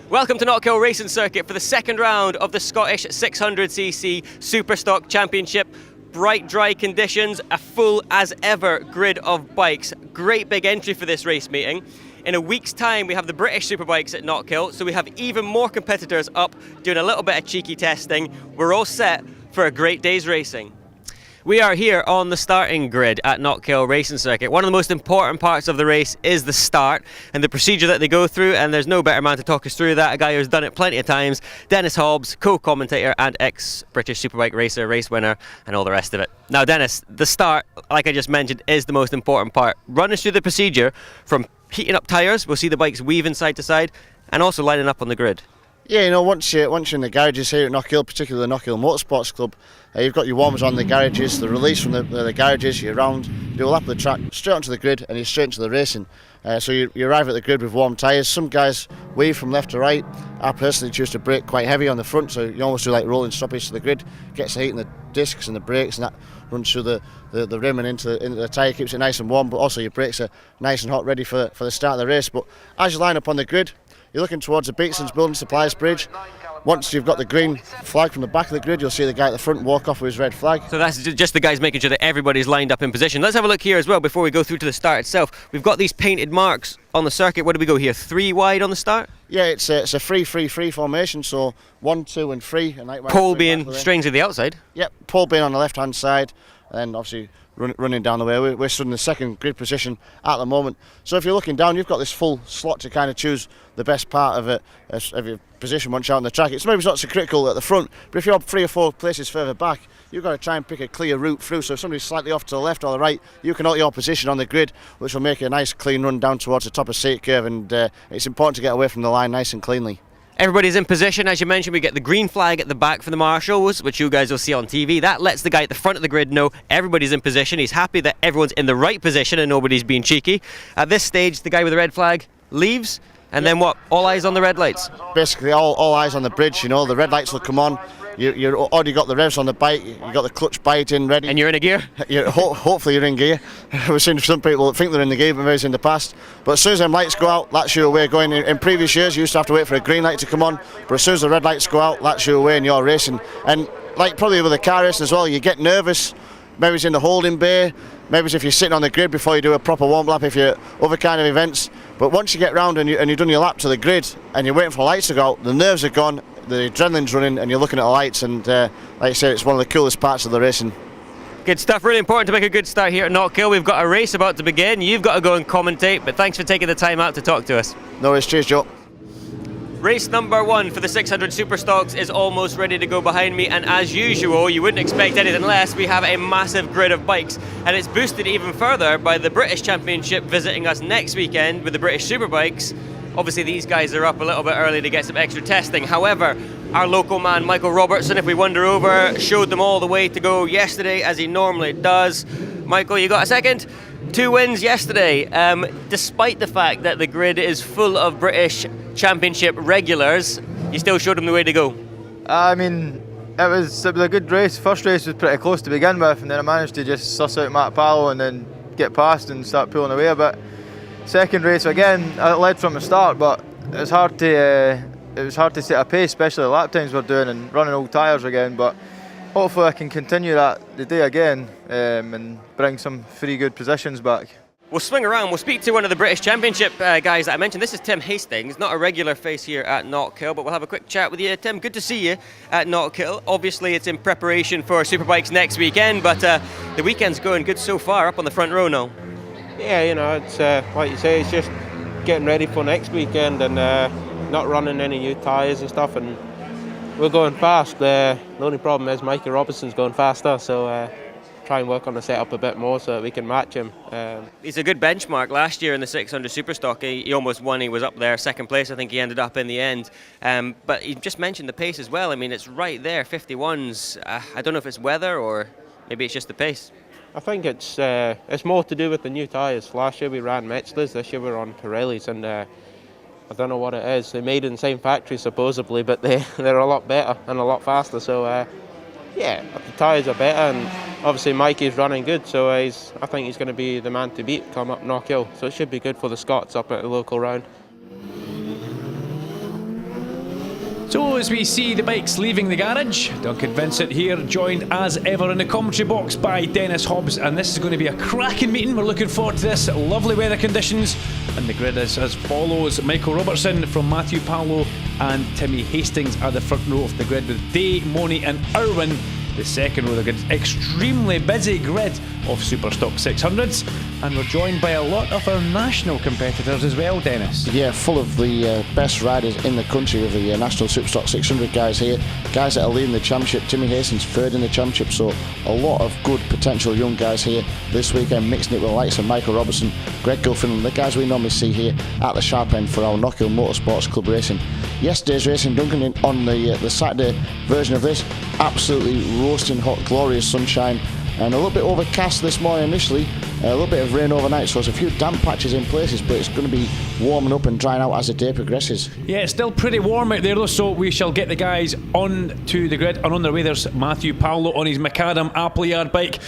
Welcome to Knockhill Racing Circuit for the second round of the Scottish 600cc Superstock Championship. Bright, dry conditions, a full as ever grid of bikes. Great big entry for this race meeting. In a week's time, we have the British Superbikes at Knockhill, so we have even more competitors up doing a little bit of cheeky testing. We're all set for a great day's racing. We are here on the starting grid at Knockhill Racing Circuit. One of the most important parts of the race is the start and the procedure that they go through, and there's no better man to talk us through that, a guy who's done it plenty of times, Dennis Hobbs, co-commentator and ex-British Superbike racer, race winner, and all the rest of it. Now Dennis, the start, like I just mentioned, is the most important part. Run us through the procedure from heating up tyres, we'll see the bikes weaving side to side, and also lining up on the grid. Yeah, you know, once you're in the garages here at Knockhill, particularly the Knockhill Motor Sports Club, you've got your warmers on the garages, the release from the garages, you're round, you do a lap of the track, straight onto the grid, and you're straight into the racing. So you arrive at the grid with warm tyres. Some guys weave from left to right. I personally choose to brake quite heavy on the front, so you almost do like rolling stoppage to the grid, gets the heat in the discs and the brakes, and that runs through the rim and into the tyre, keeps it nice and warm, but also your brakes are nice and hot, ready for the start of the race. But as you line up on the grid, you're looking towards the Beatson's Building Supplies Bridge. Once you've got the green flag from the back of the grid, you'll see the guy at the front walk off with his red flag. So that's just the guys making sure that everybody's lined up in position. Let's have a look here as well before we go through to the start itself. We've got these painted marks on the circuit. What do we go here? 3 wide on the start? Yeah, it's a 3-3-3 formation, so 1, 2 and 3. And pole being strings to the outside? Yep, pole being on the left hand side, and obviously running down the way. We're stood in the second grid position at the moment. So if you're looking down, you've got this full slot to kind of choose the best part of it, of your position once you're out on the track. It's maybe not so critical at the front, but if you're 3 or 4 places further back, you've got to try and pick a clear route through. So if somebody's slightly off to the left or the right, you can alter your position on the grid, which will make a nice clean run down towards the top of Sate Curve, and it's important to get away from the line nice and cleanly. Everybody's in position. As you mentioned, we get the green flag at the back for the marshals, which you guys will see on TV. That lets the guy at the front of the grid know everybody's in position. He's happy that everyone's in the right position and nobody's being cheeky. At this stage, the guy with the red flag leaves, and then what? All eyes on the red lights? Basically, all eyes on the bridge, you know. The red lights will come on. You've already got the revs on the bike, you've got the clutch biting ready. And you're in a gear? Hopefully you're in gear. We've seen some people that think they're in the gear, but maybe it's in the past. But as soon as them lights go out, that's your way going. In previous years, you used to have to wait for a green light to come on, but as soon as the red lights go out, that's your way and you're racing. And like probably with a car racing as well, you get nervous. Maybe it's in the holding bay, maybe it's if you're sitting on the grid before you do a proper warm lap, if you're other kind of events. But once you get round and you've done your lap to the grid and you're waiting for the lights to go out, the nerves are gone, the adrenaline's running, and you're looking at the lights, and like I said, it's one of the coolest parts of the racing. Good stuff, really important to make a good start here at Knockhill. We've got a race about to begin, you've got to go and commentate, but thanks for taking the time out to talk to us. No worries, cheers Joe. Race number 1 for the 600 Superstocks is almost ready to go behind me, and as usual, you wouldn't expect anything less, we have a massive grid of bikes, and it's boosted even further by the British Championship visiting us next weekend with the British Superbikes. Obviously these guys are up a little bit early to get some extra testing. However, our local man Michael Robertson, if we wander over, showed them all the way to go yesterday as he normally does. Michael, you got a second? 2 wins yesterday, despite the fact that the grid is full of British Championship regulars, you still showed them the way to go. I mean, it was a good race. First race was pretty close to begin with, and then I managed to just suss out Matt Pallow and then get past and start pulling away a bit. Second race again, I led from the start, but it was hard to set a pace, especially the lap times we're doing and running old tyres again. But hopefully I can continue that the day again and bring some 3 good positions back. We'll swing around, we'll speak to one of the British Championship guys that I mentioned. This is Tim Hastings, not a regular face here at Knockhill, but we'll have a quick chat with you. Tim, good to see you at Knockhill. Obviously it's in preparation for Superbikes next weekend, but the weekend's going good so far, up on the front row now. Yeah, you know, it's like you say, it's just getting ready for next weekend and not running any new tyres and stuff, and we're going fast. The only problem is Mikey Robinson's going faster, so try and work on the setup a bit more so that we can match him. He's a good benchmark. Last year in the 600 Superstock, he almost won. He was up there, second place. I think he ended up in the end. But you just mentioned the pace as well. I mean, it's right there, 51s. I don't know if it's weather or maybe it's just the pace. I think it's more to do with the new tyres. Last year we ran Metzlers, this year we're on Pirellis, and I don't know what it is. They're made in the same factory supposedly, but they're a lot better and a lot faster. So yeah, the tyres are better, and obviously Mikey's running good, so I think he's going to be the man to beat come up Knockhill. So it should be good for the Scots up at the local round. So as we see the bikes leaving the garage, Duncan Vincent here, joined as ever in the commentary box by Dennis Hobbs, and this is going to be a cracking meeting. We're looking forward to this. Lovely weather conditions, and the grid is as follows. Michael Robertson from Matthew Paolo and Timmy Hastings at the front row of the grid, with Day, Moni and Irwin the second row of the grid. Extremely busy grid of Superstock 600s, and we're joined by a lot of our national competitors as well, Dennis. Yeah, full of the best riders in the country, with the National Superstock 600 guys here, guys that are leading the championship. Timmy Hastings third in the championship, so a lot of good potential young guys here this weekend, mixing it with the likes of Michael Robertson, Greg Gilfin, the guys we normally see here at the sharp end for our Knockhill Motor Sports Club racing. Yesterday's racing, Duncan, on the Saturday version of this, absolutely roasting hot, glorious sunshine, and a little bit overcast this morning initially, a little bit of rain overnight, so there's a few damp patches in places, but it's going to be warming up and drying out as the day progresses. Yeah, it's still pretty warm out there though, so we shall get the guys on to the grid, and on their way there's Matthew Paolo on his macadam Appleyard bike.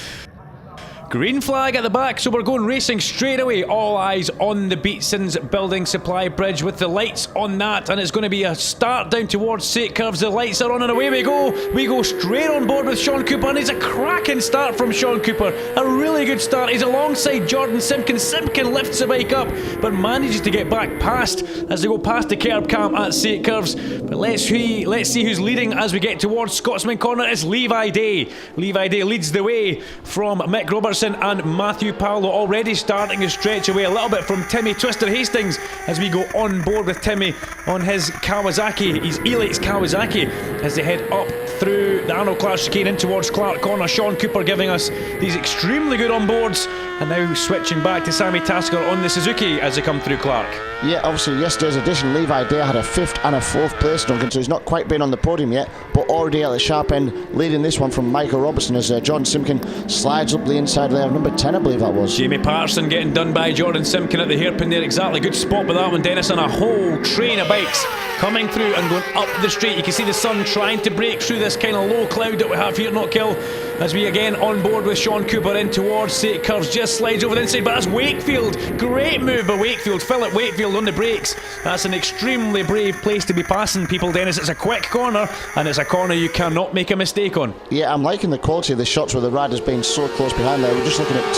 Green flag at the back, so we're going racing straight away. All eyes on the Beatson's Building Supply Bridge with the lights on that, and it's going to be a start down towards St Curves. The lights are on and away we go. We go straight on board with Sean Cooper, and it's a cracking start from Sean Cooper. A really good start. He's alongside Jordan Simpkin. Simpkin lifts the bike up, but manages to get back past as they go past the curb cam at St Curves. But let's see who's leading as we get towards Scotsman Corner. It's Levi Day. Levi Day leads the way from Mick Robertson and Matthew Paolo, already starting to stretch away a little bit from Timmy Twister Hastings as we go on board with Timmy on his Kawasaki, his Elite's Kawasaki, as they head up through the Arnold Clark chicane in towards Clark Corner. Sean Cooper giving us these extremely good onboards, and now switching back to Sammy Tasker on the Suzuki as they come through Clark. Yeah, obviously yesterday's edition, Levi Day had a 5th and a 4th place, Duncan, so he's not quite been on the podium yet, but already at the sharp end, leading this one from Michael Robertson as Jordan Simpkin slides up the inside there of number 10, I believe that was. Jamie Patterson getting done by Jordan Simpkin at the hairpin there. Exactly, good spot with that one, Dennis, and a whole train of bikes coming through and going up the straight. You can see the sun trying to break through this kind of low cloud that we have here at Knockhill, as we again on board with Sean Cooper in towards St Curves. Just slides over the inside, but that's Wakefield. Great move by Wakefield. Philip Wakefield on the brakes. That's an extremely brave place to be passing people, Dennis. It's a quick corner, and it's a corner you cannot make a mistake on. Yeah, I'm liking the quality of the shots with the riders being so close behind there. We're just looking at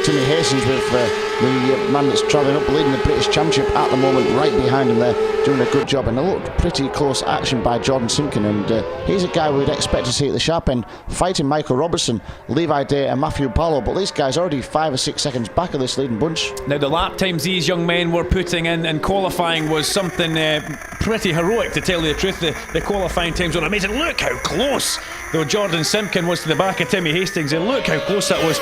Timmy Hastings with the man that's travelling up, leading the British Championship at the moment, right behind him there, doing a good job. And a little pretty close action by Jordan Simpkin, and he's a guy we'd expect to see at the sharp end, fighting Michael Robertson, Levi Day and Matthew Paolo, but these guys already 5 or 6 seconds back of this leading bunch. Now the lap times these young men were putting in qualifying was something pretty heroic, to tell you the truth. The qualifying times were amazing. Look how close though Jordan Simpkin was to the back of Timmy Hastings, and look how close that was.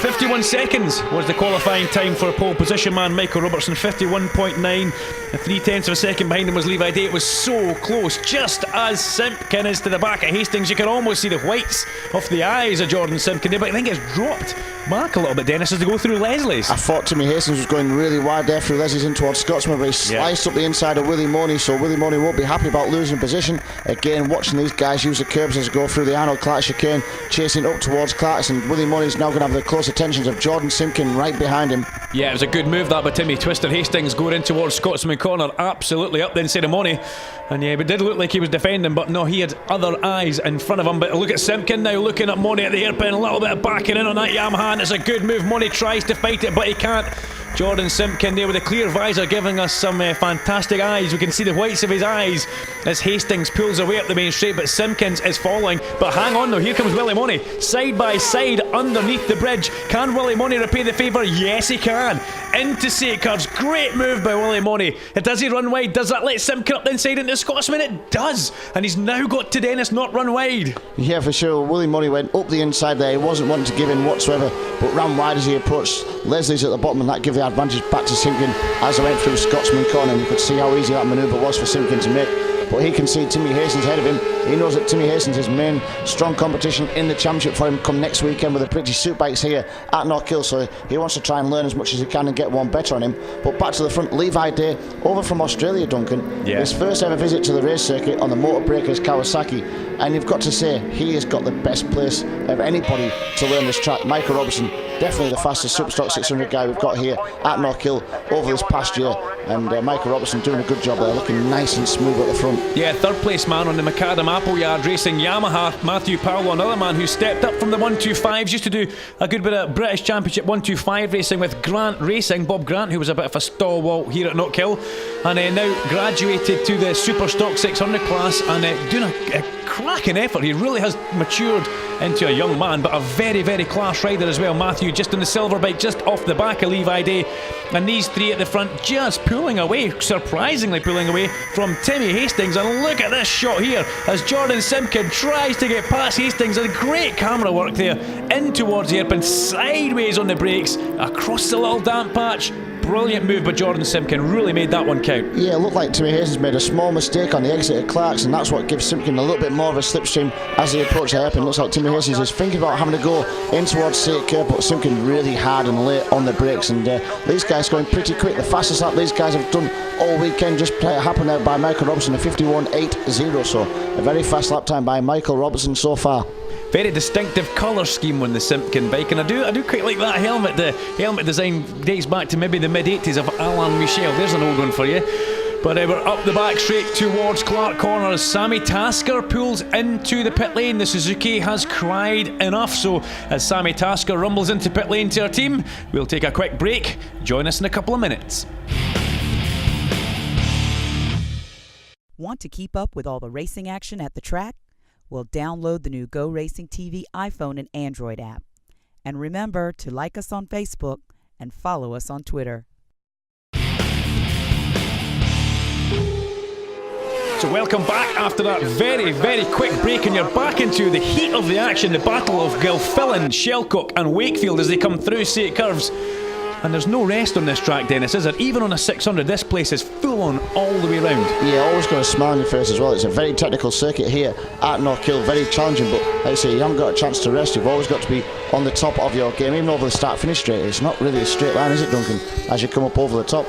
51 seconds was the qualifying time for pole position man Michael Robertson. 51.9, and 3/10 of a second behind him was Levi Day. It was so close, just as Simpkin is to the back of Hastings. You can almost see the whites of the eyes of Jordan Simpkin there, but I think it's dropped back a little bit, Dennis, as they go through Leslie's. I thought Timmy Hastings was going really wide there through Leslie's in towards Scotsman, but he sliced up the inside of Willie Money, so Willie Money won't be happy about losing position. Again, watching these guys use the curbs as they go through the Arnold Clark chicane, chasing up towards Clark's, and Willie Money's now going to have the close attentions of Jordan Simpkin right behind him. Yeah, it was a good move that by Timmy Twister Hastings, going in towards Scotsman Corner, absolutely up the inside of Money. And yeah, it did look like he was defending, but no, he had other eyes in front of him. But look at Simpkin now looking at Money at the hairpin, a little bit of backing in on that Yamaha, and it's a good move. Money tries to fight it, but he can't. Jordan Simpkin there with a clear visor, giving us some fantastic eyes. We can see the whites of his eyes as Hastings pulls away up the main straight, but Simpkins is falling. But hang on though, here comes Willie Money, side by side underneath the bridge. Can Willie Money repay the favour? Yes, he can. Into St Curves, great move by Willie Money. Does he run wide? Does that let Simpkin up the inside into Scotsman? It does, and he's now got to Dennis not run wide. Yeah, for sure. Willie Money went up the inside there. He wasn't wanting to give in whatsoever, but ran wide as he approached Leslie's at the bottom, and that gave the advantage back to Simpkin as they went through Scotsman Corner. And you could see how easy that manoeuvre was for Simpkin to make. But he can see Timmy Hastings ahead of him. He knows that Timmy Hastings is main strong competition in the championship for him come next weekend with the British Suit bikes here at Knockhill, so he wants to try and learn as much as he can and get one better on him. But back to the front, Levi Day, over from Australia, Duncan. Yeah. His first ever visit to the race circuit on the Motor Breakers Kawasaki, and you've got to say he has got the best place of anybody to learn this track. Michael Robertson definitely the fastest Superstock 600 guy we've got here at Knockhill over this past year, and Michael Robertson doing a good job there, looking nice and smooth at the front. Yeah, third place man on the Macadam Appleyard Racing Yamaha, Matthew Powell, another man who stepped up from the 125s, used to do a good bit of British Championship 125 racing with Grant Racing, Bob Grant, who was a bit of a stalwart here at Knockhill, and now graduated to the Superstock 600 class, and doing a cracking effort. He really has matured into a young man, but a very, very class rider as well. Matthew just on the silver bike, just off the back of Levi Day, and these three at the front just pulling away, surprisingly pulling away from Timmy Hastings. And look at this shot here as Jordan Simpkin tries to get past Hastings, and great camera work there, in towards the hairpin, sideways on the brakes, across the little damp patch. Brilliant move by Jordan Simpkin, really made that one count. Yeah, it looked like Timmy Hastings made a small mistake on the exit of Clark's, and that's what gives Simpkin a little bit more of a slipstream as they approach the hairpin. Looks like Timmy Hastings is thinking about having to go in towards St. Kerr, but Simpkin really hard and late on the brakes, and these guys going pretty quick. The fastest lap these guys have done all weekend just happened out by Michael Robertson, a 51.80, so a very fast lap time by Michael Robertson so far. Very distinctive colour scheme on the Simpkin bike, and I do quite like that helmet. The helmet design dates back to maybe the mid-80s of Alain Michel. There's an old one for you. But we're up the back straight towards Clark Corner as Sammy Tasker pulls into the pit lane. The Suzuki has cried enough, so as Sammy Tasker rumbles into pit lane to our team, we'll take a quick break. Join us in a couple of minutes. Want to keep up with all the racing action at the track? Well, download the new GoRacingTV iPhone and Android app. And remember to like us on Facebook and follow us on Twitter. So welcome back after that very, very quick break, and you're back into the heat of the action, the battle of Gilfillan, Shelcock and Wakefield as they come through St. Curves. And there's no rest on this track, Dennis, is there? Even on a 600, this place is full on all the way round. Yeah, always got a smile on your face as well. It's a very technical circuit here at Knockhill, very challenging, but like I say, you haven't got a chance to rest. You've always got to be on the top of your game, even over the start-finish straight. It's not really a straight line, is it, Duncan, as you come up over the top?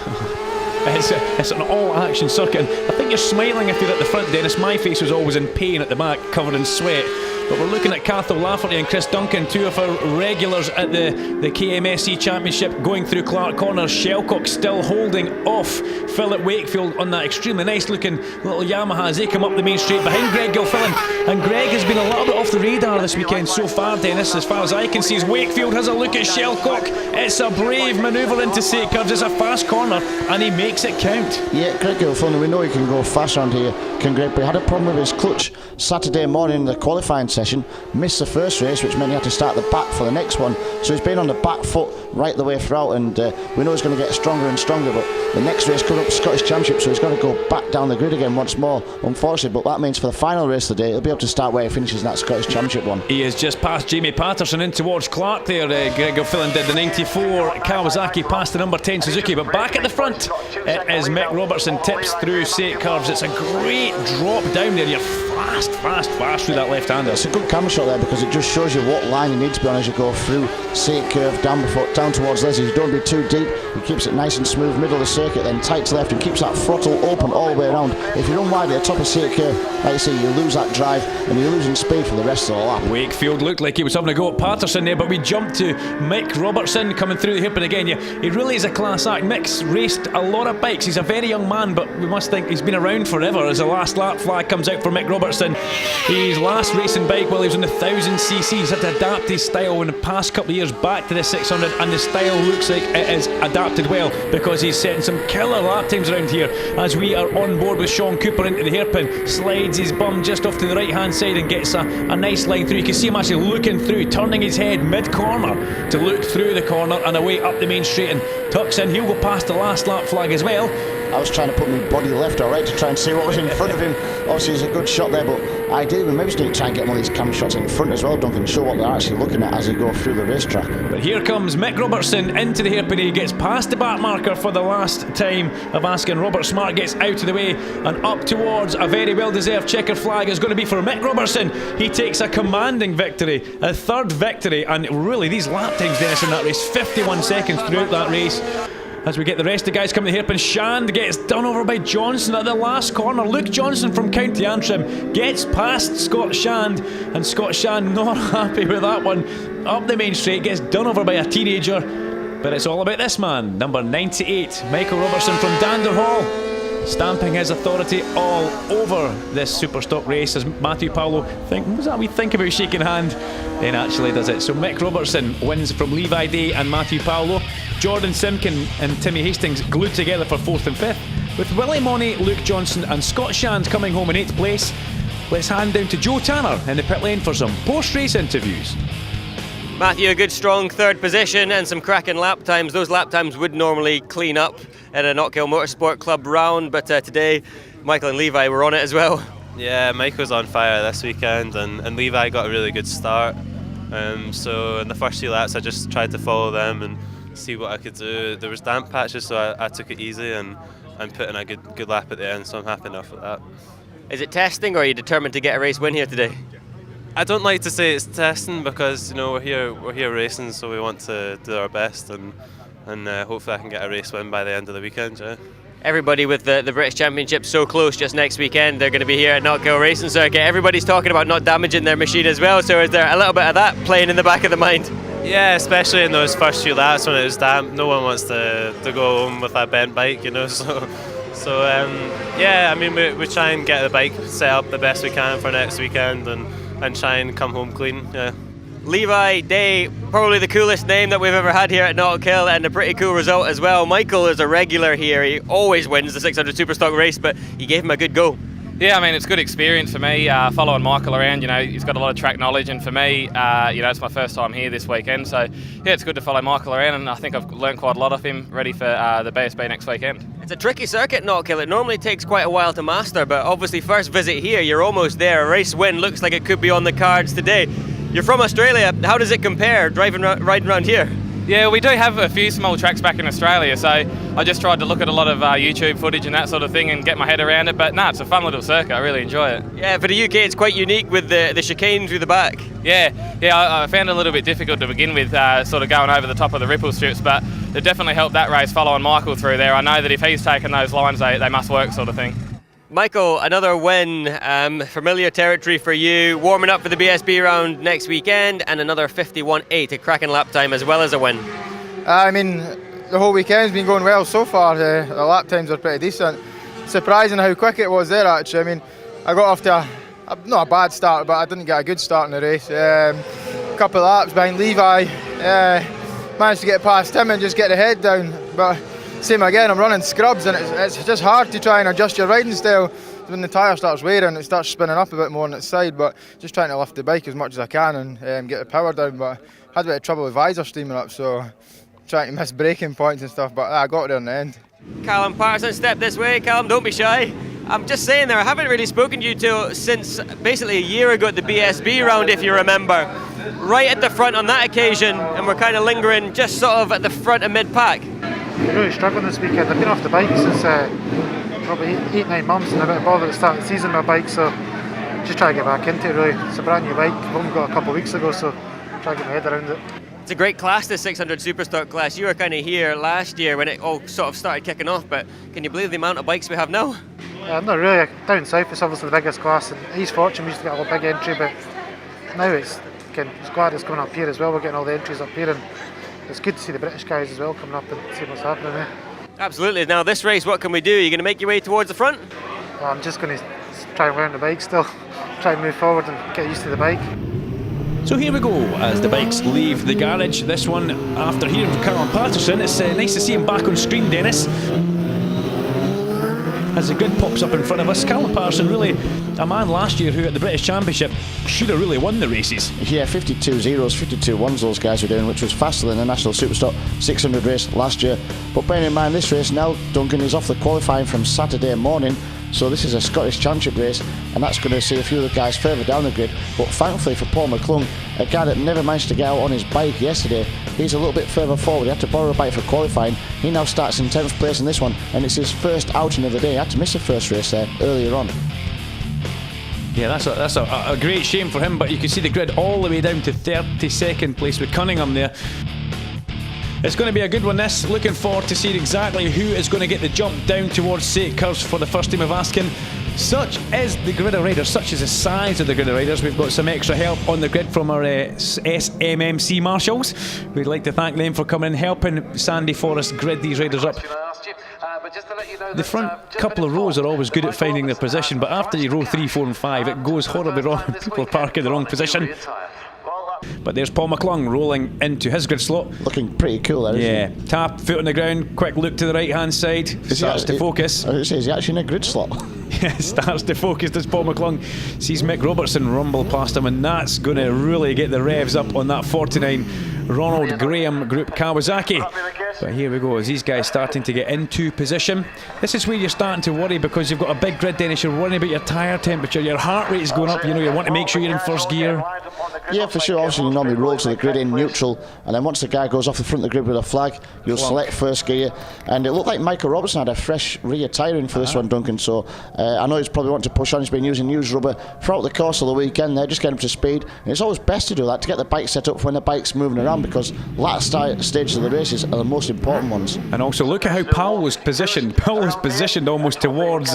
It's an all-action circuit, and I think you're smiling if you're at the front, Dennis. My face was always in pain at the back, covered in sweat. But we're looking at Cathal Lafferty and Chris Duncan, two of our regulars at the KMSC Championship, going through Clark Corner. Shelcock still holding off Philip Wakefield on that extremely nice looking little Yamaha as they come up the main straight behind Greg Gilfillan. And Greg has been a little bit off the radar this weekend so far, Dennis, as far as I can see, as Wakefield has a look at Shelcock. It's a brave manoeuvre into St. Curves. It's a fast corner and he makes it count. Yeah, Greg Gilfillan, we know he can go fast around here, can Greg, but he had a problem with his clutch Saturday morning in the qualifying session, missed the first race, which meant he had to start the back for the next one, so he's been on the back foot right the way throughout, and we know he's going to get stronger and stronger, but the next race coming up, Scottish Championship, so he's got to go back down the grid again once more, unfortunately, but that means for the final race of the day, he'll be able to start where he finishes in that Scottish Championship one. He is just past Jamie Patterson in towards Clark there. Greg Gilfillan did the 94 Kawasaki past the number 10 Suzuki, but back at the front it is Mick Robertson, tips through St. Curves. It's a great drop down there. You're fast through that left-hander. It's a good camera shot there because it just shows you what line you need to be on as you go through St. Curve down towards Leslie. You don't be too deep, he keeps it nice and smooth, middle of the circuit, then tight to left and keeps that throttle open all the way around. If you run wide at the top of St. Curve, like you say, you lose that drive and you're losing speed for the rest of the lap. Wakefield looked like he was having a go at Patterson there, but we jumped to Mick Robertson coming through the hairpin again. Yeah, he really is a class act. Mick's raced a lot of bikes. He's a very young man, but we must think he's been around forever as the last lap flag comes out for Mick Robertson. His last racing bike while he was on the 1000cc, he's had to adapt his style in the past couple of years back to the 600, and the style looks like it is adapted well because he's setting some killer lap times around here as we are on board with Sean Cooper into the hairpin, slides his bum just off to the right hand side and gets a nice line through. You can see him actually looking through, turning his head mid-corner to look through the corner and away up the main straight and tucks in. He'll go past the last lap flag as well. I was trying to put my body left or right to try and see what was in front of him. Obviously it's a good shot there, but ideally we maybe just need to try and get one of these camera shots in front as well, Duncan, show what they're actually looking at as they go through the racetrack. But here comes Mick Robertson into the hairpin. He gets past the back marker for the last time of asking. Robert Smart gets out of the way and up towards a very well deserved checker flag is going to be for Mick Robertson. He takes a commanding victory, a third victory, and really these lap times, Dennis, in that race, 51 seconds throughout that race. as we get the rest of the guys coming to the hairpin. Shand gets done over by Johnson at the last corner. Luke Johnson from County Antrim gets past Scott Shand, and Scott Shand not happy with that one. Up the main straight, gets done over by a teenager. But it's all about this man, number 98, Michael Robertson from Dander Hall, stamping his authority all over this Superstock race as Matthew Paolo was that we think about shaking hand, then actually does it. So Mick Robertson wins from Levi Day and Matthew Paolo. Jordan Simkin and Timmy Hastings glued together for 4th and 5th, with Willie Money, Luke Johnson and Scott Shand coming home in 8th place. Let's hand down to Joe Tanner in the pit lane for some post-race interviews. Matthew, a good strong 3rd position and some cracking lap times. Those lap times would normally clean up at a Knockhill Motor Sports Club round, but today Michael and Levi were on it as well. Yeah, Michael's on fire this weekend, and Levi got a really good start. So in the first few laps I just tried to follow them and see what I could do. There was damp patches, so I took it easy and put in a good lap at the end, so I'm happy enough with that. Is it testing, or are you determined to get a race win here today? I don't like to say it's testing because we're here racing, so we want to do our best and hopefully I can get a race win by the end of the weekend. Yeah. Everybody with the British Championship so close just next weekend, they're going to be here at Knockhill Racing Circuit. Everybody's talking about not damaging their machine as well, so is there a little bit of that playing in the back of the mind? Yeah, especially in those first few laps when it was damp. No one wants to go home with a bent bike, So yeah, I mean we try and get the bike set up the best we can for next weekend and try and come home clean. Yeah. Levi Day, probably the coolest name that we've ever had here at Knockhill, and a pretty cool result as well. Michael is a regular here. He always wins the 600 Superstock race, but you gave him a good go. Yeah, I mean, it's a good experience for me, following Michael around. He's got a lot of track knowledge, and for me, it's my first time here this weekend, so yeah, it's good to follow Michael around, and I think I've learned quite a lot of him, ready for the BSB next weekend. It's a tricky circuit, Knockhill. It normally takes quite a while to master, but obviously first visit here, you're almost there. A race win looks like it could be on the cards today. You're from Australia. How does it compare, riding around here? Yeah, we do have a few small tracks back in Australia, so I just tried to look at a lot of YouTube footage and that sort of thing and get my head around it, but it's a fun little circuit. I really enjoy it. Yeah, for the UK it's quite unique with the chicane through the back. Yeah, I found it a little bit difficult to begin with, sort of going over the top of the ripple strips, but it definitely helped that race following Michael through there. I know that if he's taken those lines, they must work, sort of thing. Michael, another win, familiar territory for you, warming up for the BSB round next weekend, and another 51.8, a cracking lap time as well as a win. I mean, the whole weekend's been going well so far. The lap times are pretty decent. Surprising how quick it was there, actually. I mean, I got off to not a bad start, but I didn't get a good start in the race. A couple of laps behind Levi, managed to get past him and just get the head down. But same again, I'm running scrubs, and it's just hard to try and adjust your riding style when the tyre starts wearing. It starts spinning up a bit more on its side, but just trying to lift the bike as much as I can and get the power down. But I had a bit of trouble with visor steaming up, so trying to miss braking points and stuff, but I got there in the end. Callum Patterson, step this way. Callum, don't be shy. I'm just saying there, I haven't really spoken to you two since basically a year ago at the BSB round, if you remember. Right at the front on that occasion, and we're kind of lingering just sort of at the front of mid-pack. I'm really struggling this weekend. I've been off the bike since probably 8-9 months, and a bit of bother at the start of the season with my bike, so just trying to get back into it really. It's a brand new bike, I've only got a couple of weeks ago, so trying to get my head around it. It's a great class, the 600 Superstock class. You were kind of here last year when it all sort of started kicking off, but can you believe the amount of bikes we have now? Not really. Down south it's obviously the biggest class, and East Fortune we used to get a big entry, but now it's glad it's coming up here as well. We're getting all the entries up here, and it's good to see the British guys as well coming up and see what's happening there. Absolutely. Now this race, what can we do? Are you going to make your way towards the front? Well, I'm just going to try and learn the bike still, try and move forward and get used to the bike. So here we go as the bikes leave the garage. This one after hearing from Callum Patterson. It's nice to see him back on screen, Dennis. As the grid pops up in front of us, Callum Patterson, really a man last year who at the British Championship should have really won the races. Yeah, 52 zeros, 52 ones those guys were doing, which was faster than the National Superstock 600 race last year. But bearing in mind this race now, Duncan is off the qualifying from Saturday morning, so this is a Scottish Championship race, and that's going to see a few of the guys further down the grid. But thankfully for Paul McClung, a guy that never managed to get out on his bike yesterday, he's a little bit further forward. He had to borrow a bike for qualifying. He now starts in 10th place in this one, and it's his first outing of the day. He had to miss the first race there earlier on. Yeah, that's a great shame for him, but you can see the grid all the way down to 32nd place with Cunningham there. It's going to be a good one this. Looking forward to seeing exactly who is going to get the jump down towards St Curves for the first team of Askin. Such is the grid of riders, such is the size of the grid of riders. We've got some extra help on the grid from our SMMC marshals. We'd like to thank them for coming and helping Sandy Forest grid these riders up. The front couple of rows are always good at finding their position, but after you row 3, 4 and 5 it goes horribly wrong. People park in the wrong position. But there's Paul McClung rolling into his grid slot. Looking pretty cool there, isn't he? Tap, foot on the ground, quick look to the right hand side, starts to focus. Is he actually in a grid slot? Starts to focus as Paul McClung sees Mick Robertson rumble past him, and that's going to really get the revs up on that 49 Ronald Graham Group Kawasaki. But here we go, as these guys starting to get into position. This is where you're starting to worry, because you've got a big grid, Dennis. You're worrying about your tyre temperature, your heart rate is going up, you know, you want to make sure you're in first gear. Yeah, for sure. Obviously, you normally roll to the grid in neutral, and then once the guy goes off the front of the grid with a flag, you'll select first gear. And it looked like Michael Robertson had a fresh rear tyre in for this one, Duncan. So I know he's probably wanting to push on. He's been using used rubber throughout the course of the weekend there, just getting up to speed. And it's always best to do that, to get the bike set up when the bike's moving around, because last stages of the races are the most important ones. And also look at how Powell was positioned. Powell was positioned almost towards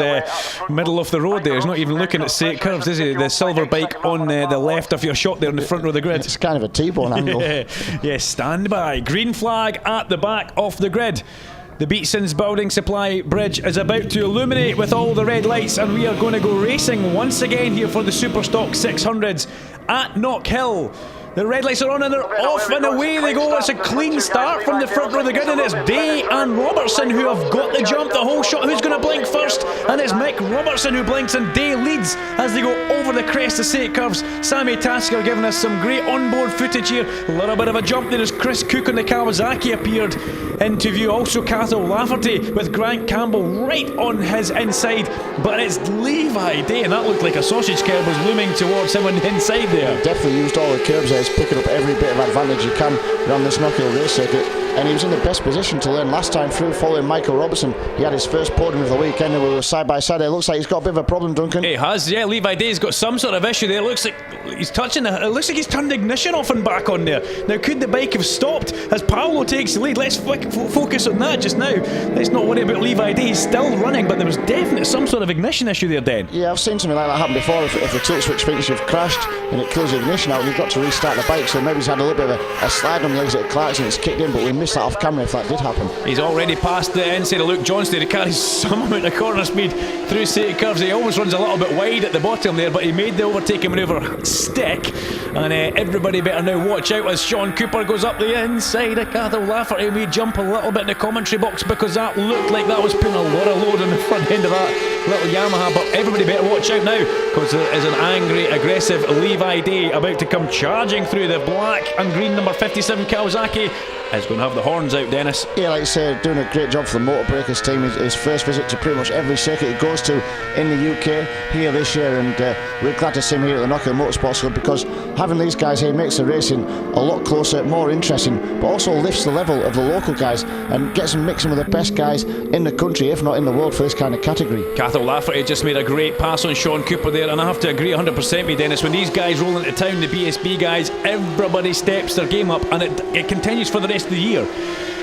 middle of the road there. He's not even looking at St Curves, is he? The silver bike on the left of your shot there in the front row of the grid. It's kind of a T-bone angle. Yes, stand by. Green flag at the back of the grid. The Beatsons Building Supply Bridge is about to illuminate with all the red lights, and we are going to go racing once again here for the Superstock 600s at Knockhill. The red lights are on and they're off and away they go. It's a clean start from the front row of the grid, and it's Day and Robertson who have got the jump, the whole shot. Who's going to blink first? And it's Mick Robertson who blinks, and Day leads as they go over the crest of St Curves. Sammy Tasker giving us some great onboard footage here. A little bit of a jump there as Chris Cook on the Kawasaki appeared into view. Also Cathal Lafferty with Grant Campbell right on his inside. But it's Levi Day, and that looked like a sausage curb was looming towards him on the inside there. Definitely used all the curbs there. He's picking up every bit of advantage he can around this Knockhill race circuit, and he was in the best position to learn last time through, following Michael Robertson. He had his first podium of the weekend and we were side by side. It looks like he's got a bit of a problem, Duncan. It has, yeah. Levi Day's got some sort of issue there. It looks like he's touching it looks like he's turned the ignition off and back on there. Now, could the bike have stopped as Paolo takes the lead? Let's focus on that just now. Let's not worry about Levi Day. He's still running, but there was definitely some sort of ignition issue there, Den. Yeah, I've seen something like that happen before. If the tilt switch thinks you've crashed and it kills the ignition out, you've got to restart the bike. So maybe he's had a little bit of a slide on the exit at Clarkson. It's kicked in, but we missed that off camera if that did happen. He's already passed the inside of Luke Johnston. He carries some amount of corner speed through St Curves. He almost runs a little bit wide at the bottom there, but he made the overtaking manoeuvre stick. And everybody better now watch out as Sean Cooper goes up the inside of Cathal Lafferty. We jump a little bit in the commentary box because that looked like that was putting a lot of load on the front end of that little Yamaha. But everybody better watch out now, because there is an angry, aggressive Levi Day about to come charging through. The black and green number 57 Kawasaki is going to have the horns out, Dennis. Yeah, like I say, doing a great job for the Motor Breakers team. His first visit to pretty much every circuit he goes to in the UK here this year, and we're glad to see him here at the Knockhill Motor Sports Club, because having these guys here makes the racing a lot closer, more interesting, but also lifts the level of the local guys and gets them mixing with the best guys in the country, if not in the world, for this kind of category. Cathal Lafferty just made a great pass on Sean Cooper there, and I have to agree 100% with Dennis. When these guys roll into town, the BSB guys, everybody steps their game up, and it continues for the rest of the year.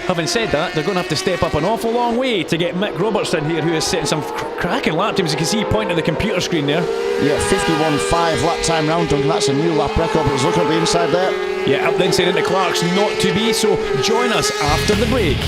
Having said that, they're going to have to step up an awful long way to get Mick Robertson here, who is setting some cracking lap times. You can see he pointing at the computer screen there. Yeah, 51.5 lap time round, Duncan. That's a new lap record. He's looking at the inside there. Yeah, up the inside into Clark's not to be, so join us after the break.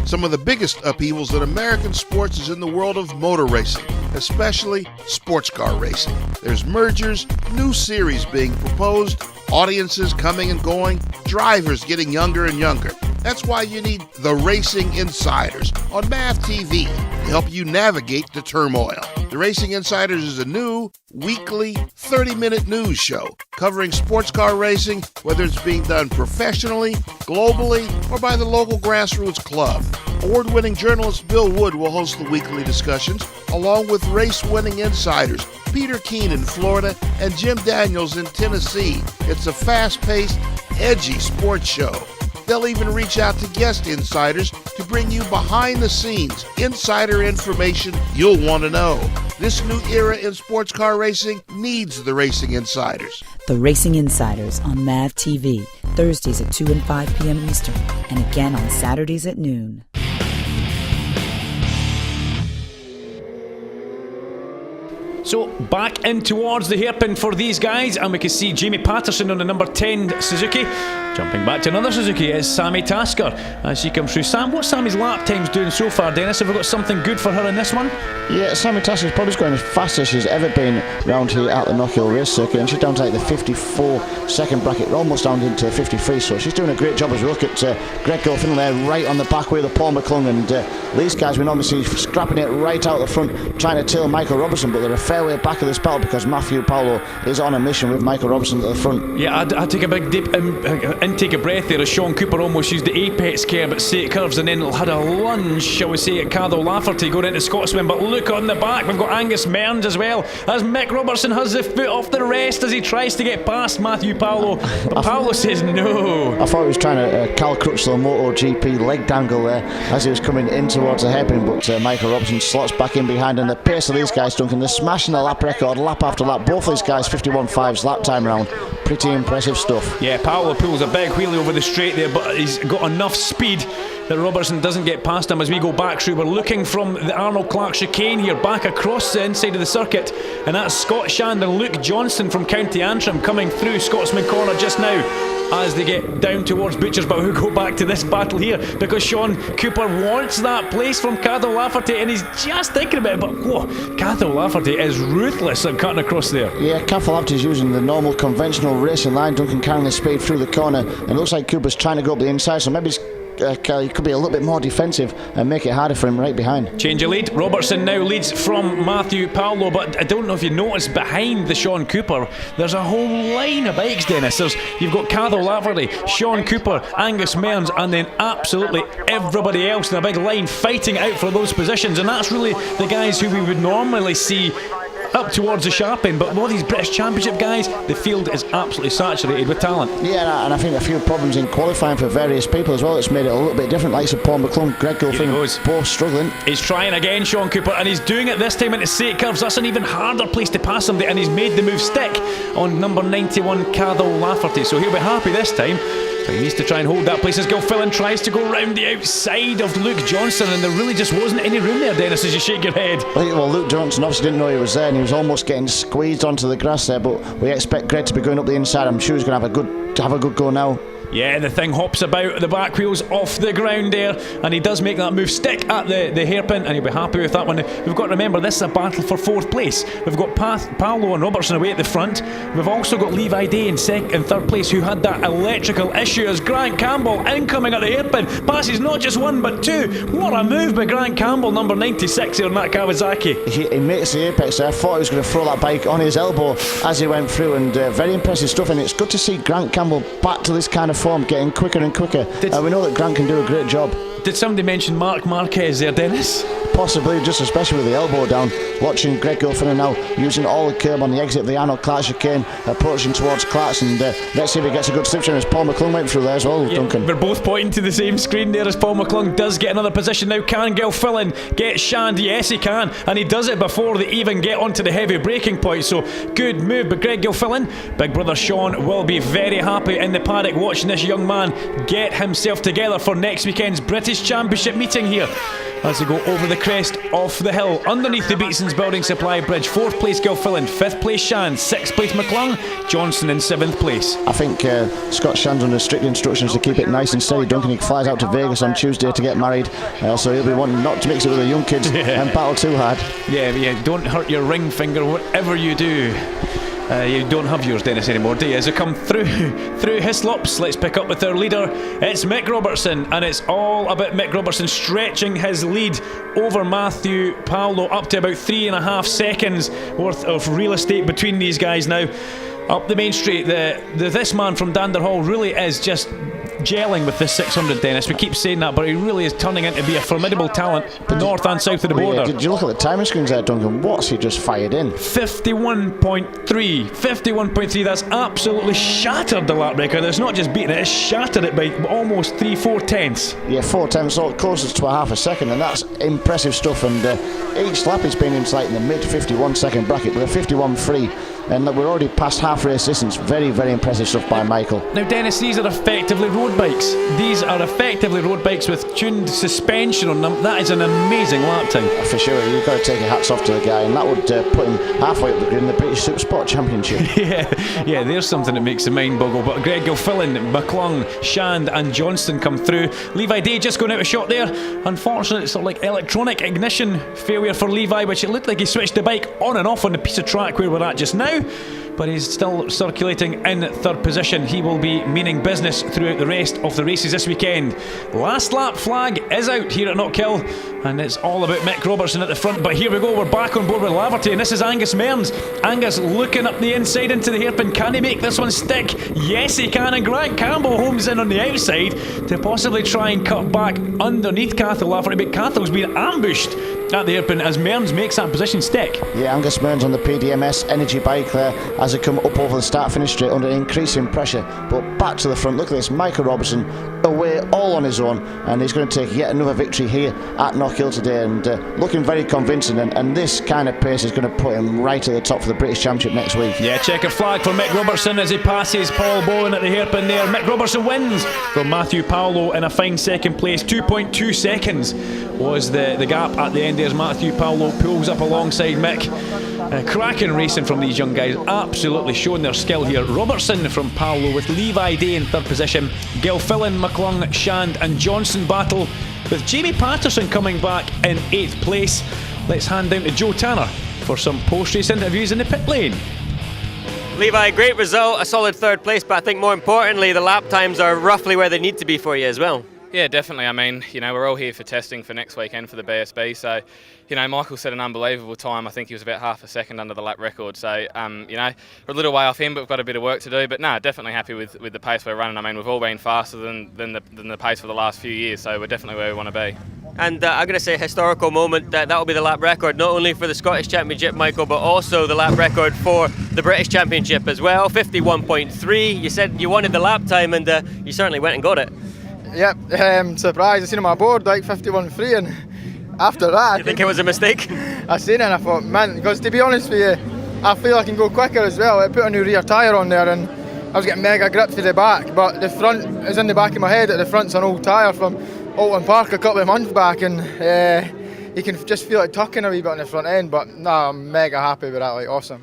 Some of the biggest upheavals in American sports is in the world of motor racing, especially sports car racing. There's mergers, new series being proposed, audiences coming and going, drivers getting younger and younger. That's why you need the Racing Insiders on MAV TV to help you navigate the turmoil. The Racing Insiders is a new, weekly, 30-minute news show covering sports car racing, whether it's being done professionally, globally, or by the local grassroots club. Award-winning journalist Bill Wood will host the weekly discussions, along with race-winning insiders Peter Keene in Florida and Jim Daniels in Tennessee. It's a fast-paced, edgy sports show. They'll even reach out to guest insiders to bring you behind-the-scenes insider information you'll want to know. This new era in sports car racing needs the racing insiders. The Racing Insiders on MAV TV, Thursdays at 2 and 5 p.m. Eastern, and again on Saturdays at noon. So back in towards the hairpin for these guys, and we can see Jamie Patterson on the number 10 Suzuki. Jumping back to another Suzuki is Sammy Tasker as she comes through. Sam, what's Sammy's lap times doing so far, Dennis? Have we got something good for her in this one? Yeah, Sammy Tasker's probably going as fast as she's ever been round here at the Knockhill race circuit, and she's down to like the 54-second bracket, almost down into 53, so she's doing a great job as we look at Greg Gilfin there right on the back wheel of Paul McClung, and these guys we normally see scrapping it right out the front, trying to tail Michael Robertson, but they're a fair way back of this battle because Matthew Paolo is on a mission with Michael Robertson at the front. Yeah, I'd take a big deep intake of breath there as Sean Cooper almost used the apex curve at St Curves and then had a lunge, shall we say, at Caddo Lafferty going into Scotsman. But look on the back, we've got Angus Mearns as well as Mick Robertson has the foot off the rest as he tries to get past Matthew Paolo, but Paolo says no. I thought he was trying to Cal Crutchlow MotoGP leg dangle there as he was coming in towards the hairpin, but Michael Robertson slots back in behind, and the pace of these guys, Duncan, they're smashing the lap record lap after lap. Both of these guys 51.5s lap time round. Pretty impressive stuff. Yeah, Paolo pulls a big wheelie over the straight there, but he's got enough speed that Robertson doesn't get past him as we go back through. We're looking from the Arnold Clark chicane here back across the inside of the circuit, and that's Scott Shand and Luke Johnston from County Antrim coming through Scotsman Corner just now as they get down towards Butchers. But we'll go back to this battle here because Sean Cooper wants that place from Caddo Lafferty, and he's just thinking about it, but whoa, Caddo Lafferty is ruthless at cutting across there. Yeah, Caddo Lafferty's using the normal conventional racing line. Duncan carrying the speed through the corner, and it looks like Cooper's trying to go up the inside, so maybe he could be a little bit more defensive and make it harder for him right behind. Change of lead. Robertson now leads from Matthew Paolo, but I don't know if you noticed behind the Sean Cooper there's a whole line of bikes, Dennis. You've got Caddo Lafferty, Sean Cooper, Angus Mearns, and then absolutely everybody else in a big line fighting out for those positions, and that's really the guys who we would normally see up towards the sharp end. But all these British Championship guys, the field is absolutely saturated with talent. Yeah, and I think a few problems in qualifying for various people as well. It's made it a little bit different. Like Paul McClung, Greg Gilfin, both struggling. He's trying again, Sean Cooper, and he's doing it this time into St Curves. That's an even harder place to pass somebody, and he's made the move stick on number 91 Caddo Lafferty, so he'll be happy this time. But he needs to try and hold that place as Gilfillan tries to go round the outside of Luke Johnson, and there really just wasn't any room there, Dennis, as you shake your head. Well, Luke Johnson obviously didn't know he was there, and he was almost getting squeezed onto the grass there, but we expect Greg to be going up the inside. I'm sure he's going to have a good go now. Yeah, the thing hops about, the back wheels off the ground there, and he does make that move stick at the hairpin, and he'll be happy with that one. We've got to remember, this is a battle for fourth place. We've got Paolo and Robertson away at the front. We've also got Levi Day in third place, who had that electrical issue as Grant Campbell incoming at the hairpin. Passes not just one but two. What a move by Grant Campbell, number 96 here on that Kawasaki. He makes the apex there. I thought he was going to throw that bike on his elbow as he went through, and very impressive stuff, and it's good to see Grant Campbell back to this kind of form, getting quicker and quicker. We know that Grant can do a great job. Did somebody mention Mark Marquez there, Dennis? Possibly, just especially with the elbow down. Watching Greg Gilfin now using all the curb on the exit of the Arnold Clark chicane, approaching towards Clark's, and let's see if he gets a good slipstream as Paul McClung went through there as well, Duncan. We're both pointing to the same screen there as Paul McClung does get another position now. Can Gilfillan get Shand? Yes, he can, and he does it before they even get onto the heavy braking point, so good move by Greg Gilfillan. Big brother Sean will be very happy in the paddock watching this young man get himself together for next weekend's British Championship meeting here as they go over the crest off the hill underneath the Beatson's Building Supply Bridge. 4th place Gilfillan, 5th place Shand, 6th place McClung, Johnson in 7th place. I think Scott Shand's under strict instructions to keep it nice and steady. Duncan, he flies out to Vegas on Tuesday to get married, so he'll be wanting not to mix it with the young kids and battle too hard. Yeah, don't hurt your ring finger whatever you do. You don't have yours, Dennis, anymore, do you? As we come through Hislops, let's pick up with our leader. It's Mick Robertson, and it's all about Mick Robertson stretching his lead over Matthew Paolo up to about 3.5 seconds worth of real estate between these guys now. Up the main straight, this man from Dander Hall really is just gelling with this 600, Dennis. We keep saying that, but he really is turning into be a formidable talent, north and south of the border. Did you look at the timing screens there, Duncan? What's he just fired in? 51.3. That's absolutely shattered the lap record. It's not just beaten it, it's shattered it by almost 3/4 tenths. Yeah, 4 tenths, so closest to a half a second, and that's impressive stuff. And each lap he's been in the mid 51 second bracket with a 51.3. And we're already past half race distance. Very, very impressive stuff by Michael. Now, Dennis, these are effectively road bikes. These are effectively road bikes with tuned suspension on them. That is an amazing lap time. For sure, you've got to take your hats off to the guy, and that would put him halfway up the grid in the British Supersport Championship. yeah, there's something that makes the mind boggle. But Greg Gilfillan, McClung, Shand and Johnston come through. Levi Day just going out of shot there. Unfortunately, it's sort of like electronic ignition failure for Levi, which it looked like he switched the bike on and off on the piece of track where we're at just now. But he's still circulating in third position. He will be meaning business throughout the rest of the races this weekend. Last lap flag is out here at Knockhill, and it's all about Mick Robertson at the front. But here we go, we're back on board with Laverty, and this is Angus Mearns. Angus looking up the inside into the hairpin. Can he make this one stick? Yes, he can. And Grant Campbell homes in on the outside to possibly try and cut back underneath Cathal Laverty. But Cathal's been ambushed at the hairpin as Mearns makes that position stick. Yeah, Angus Mearns on the PDMS energy bike there as they come up over the start-finish straight under increasing pressure. But back to the front, look at this, Michael Robertson away all on his own, and he's going to take yet another victory here at Knockhill today, and looking very convincing, and this kind of pace is going to put him right at the top for the British Championship next week. Yeah, checker flag for Mick Robertson as he passes Paul Bowen at the hairpin there. Mick Robertson wins from Matthew Paolo in a fine second place. 2.2 seconds was the gap at the end there as Matthew Paolo pulls up alongside Mick. Cracking racing from these young guys, absolutely showing their skill here. Robertson from Paolo with Levi Day in third position. Gilfillan, McClung, Shand and Johnson battle with Jamie Patterson coming back in 8th place. Let's hand down to Joe Tanner for some post-race interviews in the pit lane. Levi, great result, a solid third place, but I think more importantly the lap times are roughly where they need to be for you as well. Yeah, definitely. I mean, we're all here for testing for next weekend for the BSB. So, Michael set an unbelievable time. I think he was about half a second under the lap record. So, we're a little way off him, but we've got a bit of work to do. But no, definitely happy with the pace we're running. I mean, we've all been faster than the pace for the last few years. So we're definitely where we want to be. And I'm going to say a historical moment. That will be the lap record, not only for the Scottish Championship, Michael, but also the lap record for the British Championship as well. 51.3. You said you wanted the lap time, and you certainly went and got it. Yep, surprised. I seen on my board like 51.3, and after that, You think it was a mistake? I seen it and I thought, man, because to be honest with you, I feel I can go quicker as well. I put a new rear tyre on there and I was getting mega grip to the back, but the front is in the back of my head that the front's an old tyre from Alton Park a couple of months back, and you can just feel it tucking a wee bit on the front end. But no, I'm mega happy with that, like awesome.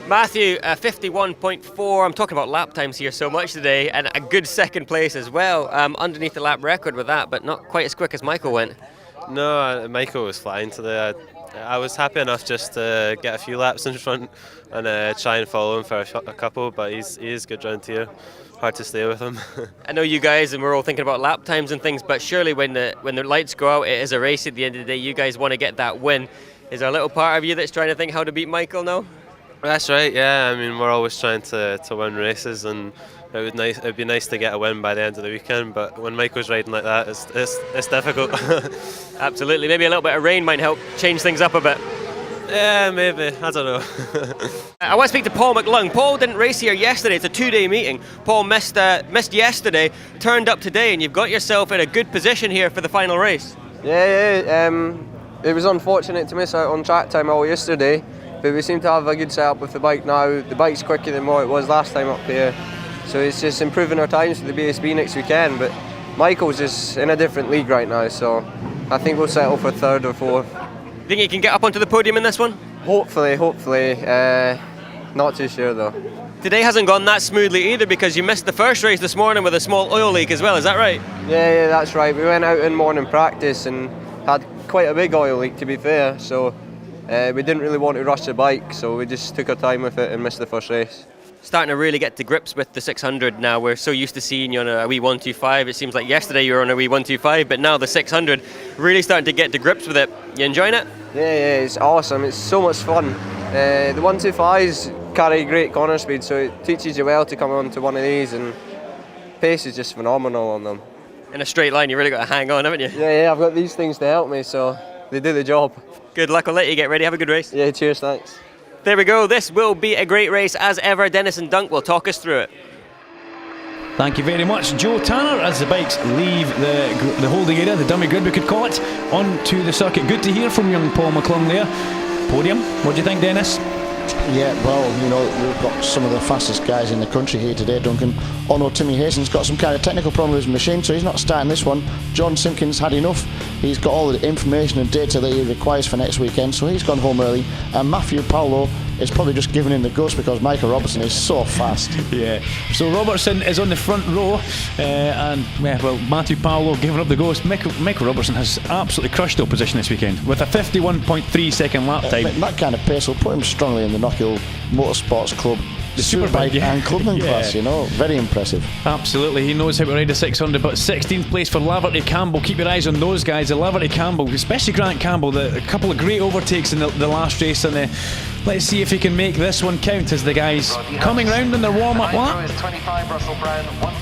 Matthew, 51.4. I'm talking about lap times here so much today, and a good second place as well, underneath the lap record with that, but not quite as quick as Michael went. No, Michael was flying today. I was happy enough just to get a few laps in front and try and follow him for a couple, but he is good round here. Hard to stay with him. I know you guys, and we're all thinking about lap times and things, but surely when the lights go out, it is a race at the end of the day. You guys want to get that win. Is there a little part of you that's trying to think how to beat Michael now? That's right, yeah. I mean, we're always trying to win races, and it would be nice to get a win by the end of the weekend, but when Michael's riding like that, it's difficult. Absolutely. Maybe a little bit of rain might help change things up a bit. Yeah, maybe. I don't know. I want to speak to Paul McClung. Paul didn't race here yesterday. It's a 2-day meeting. Paul missed yesterday, turned up today, and you've got yourself in a good position here for the final race. Yeah. It was unfortunate to miss out on track time all yesterday, but we seem to have a good setup with the bike now. The bike's quicker than what it was last time up here, so it's just improving our times for the BSB next weekend. But Michael's just in a different league right now, so I think we'll settle for third or fourth. Think you can get up onto the podium in this one? Hopefully. Not too sure though. Today hasn't gone that smoothly either because you missed the first race this morning with a small oil leak as well, is that right? Yeah, that's right. We went out in morning practice and had quite a big oil leak, to be fair, so we didn't really want to rush the bike, so we just took our time with it and missed the first race. Starting to really get to grips with the 600 now. We're so used to seeing you on a wee 125. It seems like yesterday you were on a wee 125, but now the 600, really starting to get to grips with it. You enjoying it? Yeah, it's awesome. It's so much fun. The 125s carry great corner speed, so it teaches you well to come on to one of these, and pace is just phenomenal on them. In a straight line, you really got to hang on, haven't you? Yeah, I've got these things to help me, so they do the job. Good luck. I'll let you get ready. Have a good race. Yeah, cheers, thanks. There we go. This will be a great race as ever. Dennis and Dunk will talk us through it. Thank you very much, Joe Tanner, as the bikes leave the holding area, the dummy grid we could call it, onto the circuit. Good to hear from young Paul McClung there. Podium, what do you think, Dennis? Yeah, well, you know, we've got some of the fastest guys in the country here today, Duncan. Although Timmy Hastings got some kind of technical problem with his machine, so he's not starting this one. John Simpkins had enough. He's got all the information and data that he requires for next weekend, so he's gone home early. And Matthew Paolo is probably just giving him the ghost because Michael Robertson is so fast. Yeah, so Robertson is on the front row, and well, Matthew Paolo giving up the ghost. Michael Robertson has absolutely crushed opposition this weekend with a 51.3 second lap time. That kind of pace will put him strongly in the Knockhill Motor Sports Club, the Superbike and Clubman class, you know, very impressive. Absolutely, he knows how to ride a 600, but 16th place for Laverty Campbell. Keep your eyes on those guys, the Laverty Campbell, especially Grant Campbell, a couple of great overtakes in the last race, and let's see if he can make this one count as the guys coming round in their warm-up lap.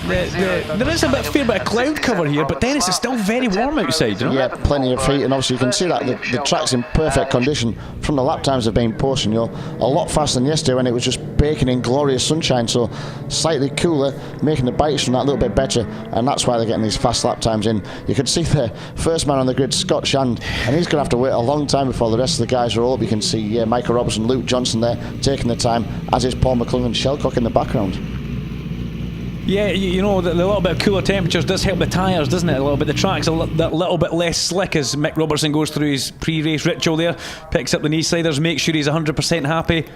There is a fair bit of cloud cover here, but Dennis, it's still very warm outside, you know? Yeah, plenty of heat, and obviously you can see that the track's in perfect condition from the lap times have been posting, you know, a lot faster than yesterday when it was just baking in glorious sunshine, so slightly cooler, making the bikes run that little bit better, and that's why they're getting these fast lap times in. You could see the first man on the grid, Scott Shand, and he's going to have to wait a long time before the rest of the guys roll up. You can see Michael Robertson, Luke Johnson there taking the time, as is Paul McClung and Shellcock in the background. Yeah, you know, the little bit of cooler temperatures does help the tyres, doesn't it? A little bit. The track's that little bit less slick as Mick Robertson goes through his pre-race ritual there, picks up the knee sliders, makes sure he's 100% happy.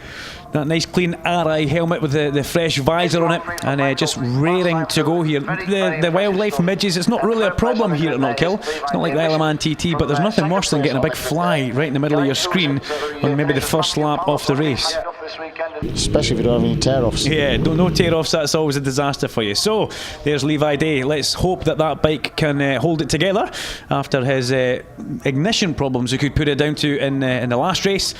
That nice clean RI helmet with the fresh visor on it, and just raring to go here. The wildlife midges, it's not really a problem here at Knockhill. It's not like the Isle of Man TT, but there's nothing worse than getting a big fly right in the middle of your screen on maybe the first lap off the race. Especially if you don't have any tear-offs. Yeah, no tear-offs, that's always a disaster for you. So, there's Levi Day. Let's hope that bike can hold it together after his ignition problems we could put it down to in the last race.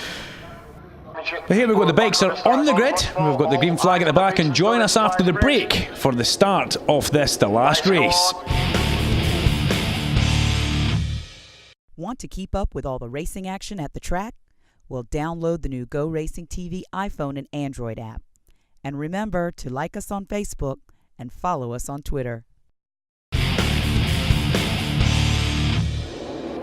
But here we go, the bikes are on the grid. We've got the green flag at the back, and join us after the break for the start of the last race. Want to keep up with all the racing action at the track? Well, download the new GoRacingTV iPhone and Android app. And remember to like us on Facebook and follow us on Twitter.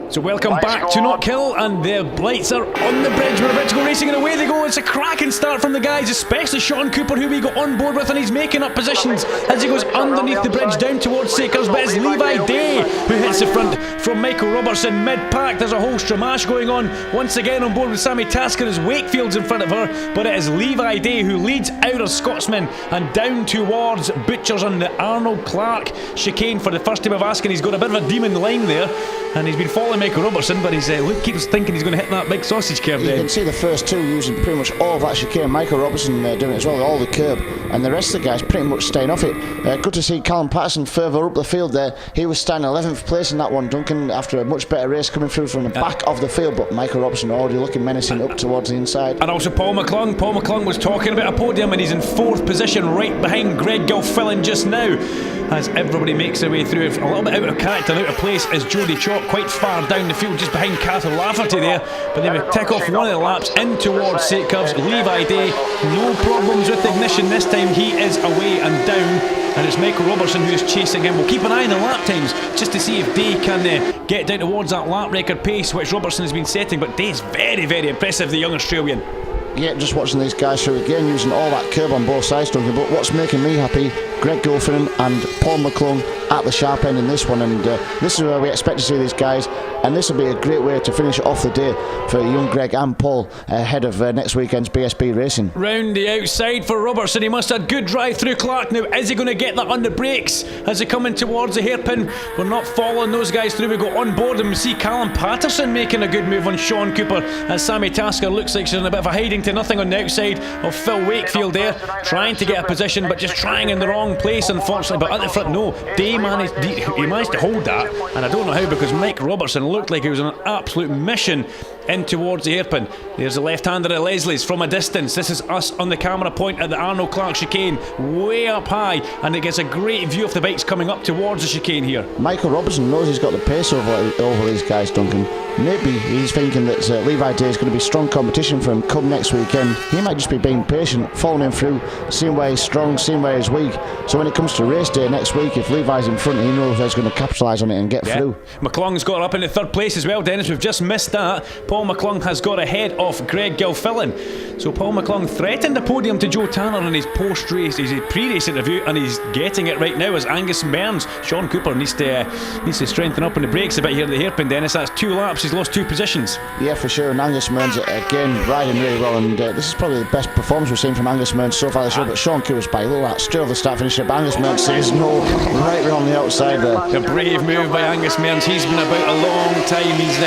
So welcome back to Knockhill, and the lights are on the bridge. We're about to go racing, and away they go. It's a cracking start from the guys, especially Sean Cooper, who we got on board with, and he's making up positions as he goes underneath the bridge down towards Sakers. But it's Levi Day who hits the front from Michael Robertson mid-pack. There's a whole stramash going on once again on board with Sammy Tasker as Wakefield's in front of her, but it is Levi Day who leads out of Scotsman and down towards Butchers on the Arnold Clark chicane for the first time of asking. He's got a bit of a demon line there, and he's been following Michael Robertson, but Luke keeps thinking he's going to hit that big sausage curve there. You can see the first two using pretty much all of that chicane. Michael Robertson doing it as well, all the curb, and the rest of the guys pretty much staying off it. Good to see Callum Patterson further up the field there. He was standing 11th place in that one, Duncan, after a much better race coming through from the back of the field, but Michael Robertson already looking menacing up towards the inside. And also Paul McClung. Paul McClung was talking about a podium, and he's in 4th position right behind Greg Gilfillan just now, as everybody makes their way through. A little bit out of character and out of place is Jody Chalk, quite far down the field just behind Catherine Lafferty there, but they would tick off one of the laps in towards St Curves. Levi Day, no problems with ignition this time. He is away and down, and it's Michael Robertson who is chasing him. We'll keep an eye on the lap times just to see if Day can get down towards that lap record pace which Robertson has been setting, but Day is very, very impressive, the young Australian. Yeah, just watching these guys through again, using all that curb on both sides, Duncan. But what's making me happy, Greg Gilfillan and Paul McClung at the sharp end in this one, and this is where we expect to see these guys, and this will be a great way to finish off the day for young Greg and Paul ahead of next weekend's BSB racing. Round the outside for Robertson. He must have good drive through Clark. Now, is he going to get that on the brakes as they come in towards the hairpin? We're not following those guys through. We go on board and we see Callum Patterson making a good move on Sean Cooper, as Sammy Tasker looks like she's in a bit of a hiding to nothing on the outside of Phil Wakefield there, trying to get a position but just trying in the wrong place, unfortunately. But at the front, no, Day managed to hold that, and I don't know how, because Mike Robertson looked like he was on an absolute mission in towards the hairpin. There's the left-hander at Leslie's from a distance. This is us on the camera point at the Arnold Clark chicane, way up high, and it gets a great view of the bikes coming up towards the chicane here. Michael Robertson knows he's got the pace over these guys, Duncan. Maybe he's thinking that Levi Day is going to be strong competition for him come next weekend. He might just be being patient, following him through, seeing where he's strong, seeing where he's weak. So when it comes to race day next week, if Levi's in front, he knows he's going to capitalise on it and get through. McClung's got up into third place as well, Dennis. We've just missed that. Paul McClung has got ahead of Greg Gilfillan. So Paul McClung threatened the podium to Joe Tanner in his post-race, his pre-race interview, and he's getting it right now as Angus Mearns. Sean Cooper needs to strengthen up on the brakes a bit here at the hairpin, Dennis. That's 2 laps. He's lost 2 positions. Yeah, for sure. And Angus Mearns again riding really well, and this is probably the best performance we've seen from Angus Mearns so far this year. But Sean Cooper's by low at straight over the start finish up. Angus Mearns says no right around the outside there. A brave move by Angus Mearns. He's been about a long time. He's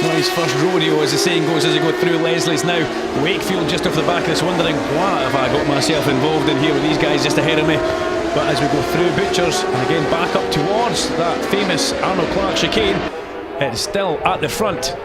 not his first rodeo, as the saying goes, as he goes through Leslie's now. Wakefield just off the back of this, wondering what have I got myself involved in here with these guys just ahead of me. But as we go through Butchers and again back up towards that famous Arnold Clark chicane, it's still at the front.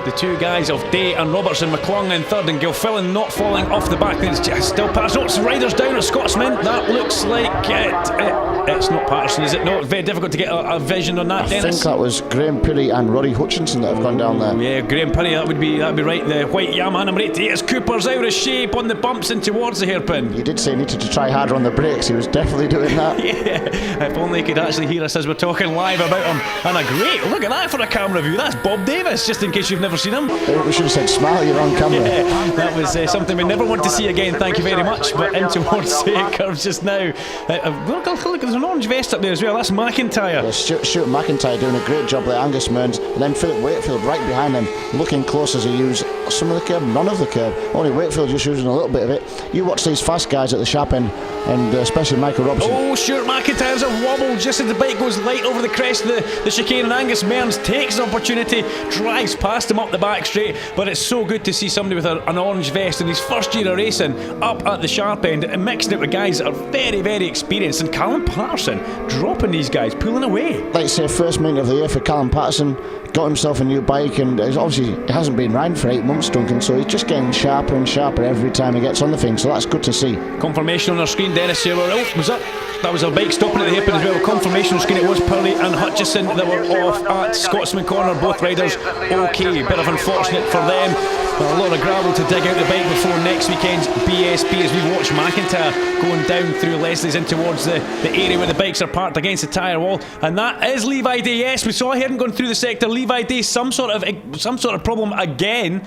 The 2 guys of Day and Robertson, McClung in third, and Gilfillan not falling off the back. It's just still Patterson. It's riders down at Scotsman. That looks like it's not Patterson, is it? No, it's very difficult to get a vision on that, Dennis. I think that was Graham Pirrie and Roddy Hutchinson that have gone down there. Yeah, Graham Pirrie, that'd be right. The white Yamaha number 88 as Cooper's out of shape on the bumps and towards the hairpin. He did say he needed to try harder on the brakes. He was definitely doing that. Yeah, if only he could actually hear us as we're talking live about him. And a great look at that for a camera view. That's Bob Davis, just in case you've never seen him. We should have said smile, you're on camera. Yeah, that was something we never want to see again, thank you very much. But in towards the curves just now. Look, there's an orange vest up there as well. That's McIntyre. Yeah, Stuart McIntyre doing a great job there, Angus Mearns. And then Philip Wakefield right behind him, looking close as he used some of the curb, none of the curb. Only Wakefield just using a little bit of it. You watch these fast guys at the sharp end, and especially Michael Robertson. Oh, Stuart McIntyre's a wobble just as the bike goes light over the crest of the chicane, and Angus Mearns takes the opportunity, drives past him up the back straight. But it's so good to see somebody with an orange vest in his first year of racing up at the sharp end and mixing it with guys that are very, very experienced. And Callum Patterson dropping these guys, pulling away. Like I say, first meeting of the year for Callum Patterson. Got himself a new bike, and obviously he hasn't been riding for 8 months, Duncan, so he's just getting sharper and sharper every time he gets on the thing, so that's good to see. Confirmation on our screen, Dennis. Was up. That was a bike stopping at the hairpin as well. Confirmation on screen, it was Pirrie and Hutchison that were off at Scotsman Corner, both riders okay. Bit of unfortunate for them. A lot of gravel to dig out the bike before next weekend's BSB as we watch McIntyre going down through Leslie's in towards the area where the bikes are parked against the tyre wall. And that is Levi Day. Yes, we saw him going through the sector. Levi Day, some sort of problem again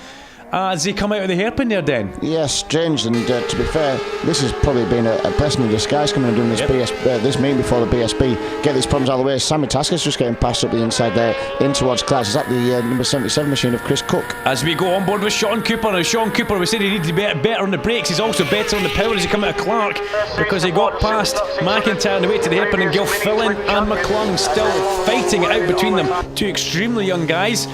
as they come out of the hairpin there, Den. Yeah, strange, and to be fair, this has probably been a blessing in disguise coming and doing this this meeting before the BSB. Get these problems out of the way. Sammy Tasker's just getting passed up the inside there in towards Clark's. Is that the number 77 machine of Chris Cook? As we go on board with Sean Cooper, and Sean Cooper, we said he needed to be better on the brakes. He's also better on the power as he come out of Clark, because he got past McIntyre on the way to the hairpin, and Gilfillan and McClung still fighting it out between them. 2 extremely young guys.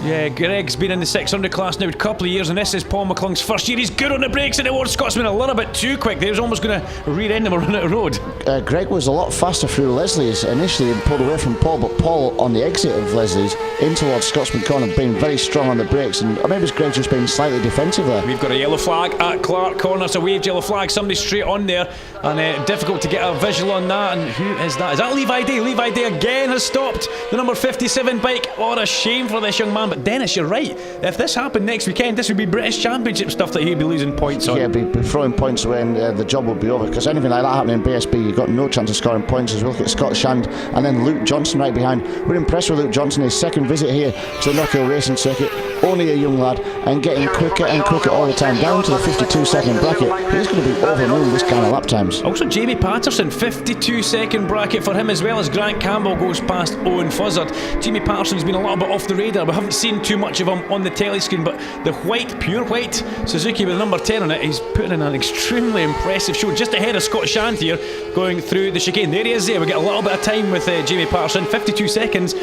Yeah, Greg's been in the 600 class now a couple of years, and this is Paul McClung's first year. He's good on the brakes, and towards Scotsman a little bit too quick. He was almost going to rear-end him or run out of road. Greg was a lot faster through Leslie's initially and pulled away from Paul, but Paul on the exit of Leslie's in towards Scotsman Corner being very strong on the brakes, and maybe Greg's just being slightly defensive there. We've got a yellow flag at Clark Corner, so waved yellow flag, somebody straight on there, and difficult to get a visual on that. And who is that? Is that Levi Day? Levi Day again has stopped the number 57 bike. What a shame for this young man. But Dennis, you're right. If this happened next weekend, this would be British Championship stuff that he'd be losing points on. Yeah, be throwing points away, and the job will be over, because anything like that happening in BSB, you've got no chance of scoring points. As we look at Scott Shand and then Luke Johnson right behind. We're impressed with Luke Johnson, his second visit here to the Knockhill Racing Circuit. Only a young lad, and getting quicker and quicker all the time, down to the 52-second bracket. He's going to be over the moon this kind of lap times. Also Jamie Patterson, 52-second bracket for him as well, as Grant Campbell goes past Owen Fuzzard. Jamie Patterson's been a little bit off the radar. We haven't seen too much of him on the telescreen, but the pure white Suzuki with number 10 on it, he's putting in an extremely impressive show, just ahead of Scott Shand here, going through the chicane. There he is there. We get a little bit of time with Jamie Patterson, 52 seconds.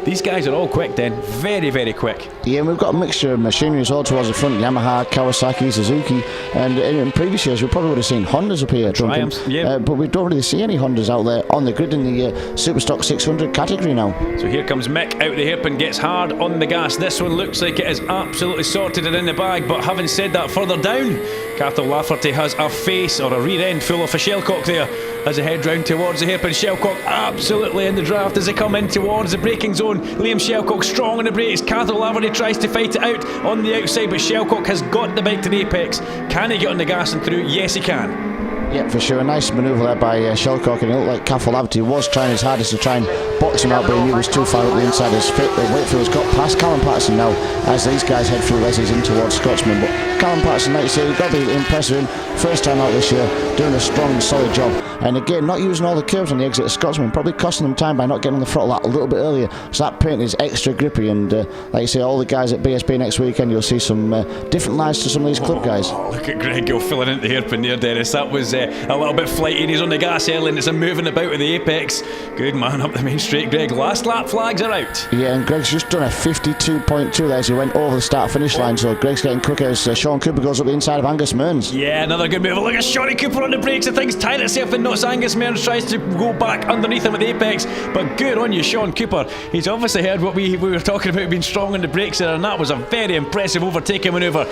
These guys are all quick then, very, very quick. Yeah, and we've got a mixture of machinery as well towards the front, Yamaha, Kawasaki, Suzuki, and in previous years we probably would have seen Hondas up here. Triumphs, yeah. But we don't really see any Hondas out there on the grid in the Superstock 600 category now. So here comes Mick out the hairpin, gets hard on the gas. This one looks like it is absolutely sorted and in the bag, but having said that, further down, Cathal Lafferty has a face or a rear end full of a shellcock there as they head round towards the hairpin. Shellcock absolutely in the draft as they come in towards the braking zone. Liam Shellcock strong on the brakes. Cathal Lafferty tries to fight it out on the outside, but Shellcock has got the bike to the apex. Can he get on the gas and through? Yes, he can. Yeah, for sure. A nice manoeuvre there by Shellcock, and it looked like Cathal Lafferty was trying his hardest to try and box him out, but he knew he was too far up the inside. His Wakefield has got past Callum Patterson now as these guys head through Leslie's in towards Scotsman. But Callum Patterson, like you say, you've got to be impressed with him. First time out this year, doing a strong, solid job. And again, not using all the curves on the exit of Scotsman, probably costing them time by not getting on the throttle that a little bit earlier. So that paint is extra grippy, and like you say, all the guys at BSB next weekend, you'll see some different lines to some of these club guys. Look at Greg Gill filling into the hairpin there, Dennis. That was a little bit flighty, and he's on the gas early, and it's a moving about with the apex. Good man up the main straight, Greg. Last lap flags are out. Yeah, and Greg's just done a 52.2 there as he went over the start-finish line, so Greg's getting quicker as Sean Cooper goes up the inside of Angus Mearns. Yeah, another good move. Look at Shawnee Cooper on the brakes. The thing's tied itself in knots. Angus Mearns tries to go back underneath him at the apex, but good on you, Sean Cooper. He's obviously heard what we were talking about being strong on the brakes there, and that was a very impressive overtaking manoeuvre.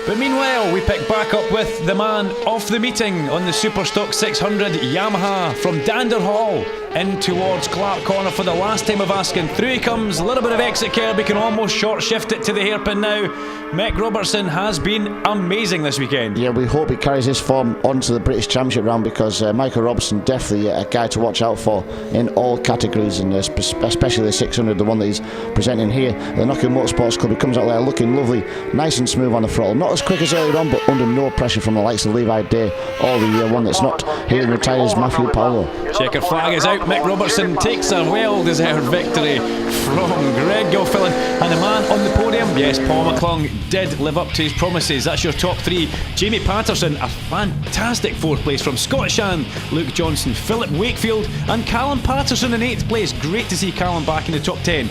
But meanwhile, we pick back up with the man of the meeting on the Superstock 600 Yamaha from Dander Hall in towards Clark Corner for the last time of asking. Through he comes, a little bit of exit curb, he can almost short shift it to the hairpin now. Mick Robertson has been amazing this weekend. Yeah, we hope he carries his form onto the British Championship round, because Michael Robertson definitely a guy to watch out for in all categories, and especially the 600, the one that he's presenting here. The Knockhill Motor Sports Club, he comes out there looking lovely, nice and smooth on the throttle. Not as quick as earlier on, but under no pressure from the likes of Levi Day or the one that's not here in retires, Matthew Powell. Checker flag is out. Mick Robertson takes a well-deserved victory from Greg Gilfillan. And the man on the podium, yes, Paul McClung did live up to his promises. That's your top three. Jamie Patterson, a fantastic fourth place from Scott Shand, Luke Johnson, Philip Wakefield and Callum Patterson in eighth place. Great to see Callum back in the top 10.